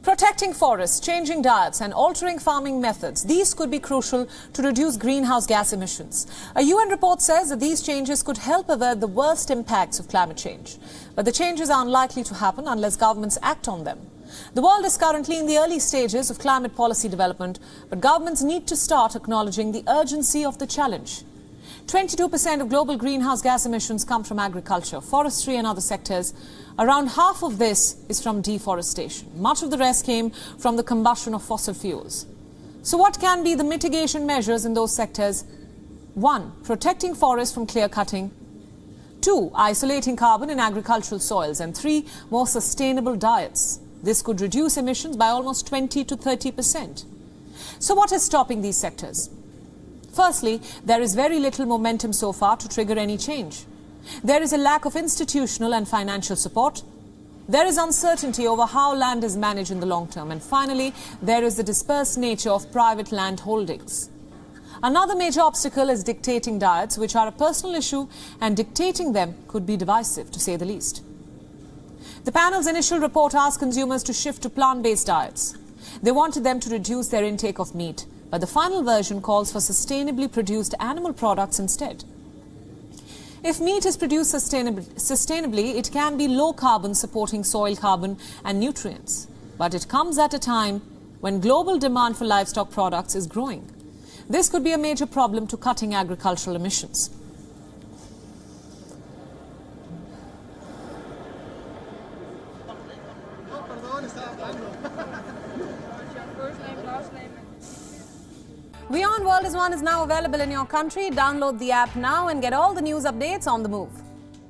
Protecting forests, changing diets and altering farming methods, these could be crucial to reduce greenhouse gas emissions. A UN report says that these changes could help avert the worst impacts of climate change. But the changes are unlikely to happen unless governments act on them. The world is currently in the early stages of climate policy development, but governments need to start acknowledging the urgency of the challenge. 22% of global greenhouse gas emissions come from agriculture, forestry and other sectors. Around half of this is from deforestation. Much of the rest came from the combustion of fossil fuels. So what can be the mitigation measures in those sectors? 1. Protecting forests from clear cutting. 2. Isolating carbon in agricultural soils. And 3. More sustainable diets. This could reduce emissions by almost 20 to 30%. So what is stopping these sectors? Firstly, there is very little momentum so far to trigger any change. There is a lack of institutional and financial support. There is uncertainty over how land is managed in the long term. And finally, there is the dispersed nature of private land holdings. Another major obstacle is dictating diets, which are a personal issue, and dictating them could be divisive, to say the least. The panel's initial report asked consumers to shift to plant-based diets. They wanted them to reduce their intake of meat, but the final version calls for sustainably produced animal products instead. If meat is produced sustainably, it can be low carbon, supporting soil carbon and nutrients. But it comes at a time when global demand for livestock products is growing. This could be a major problem to cutting agricultural emissions. WION World is now available in your country. Download the app now and get all the news updates on the move.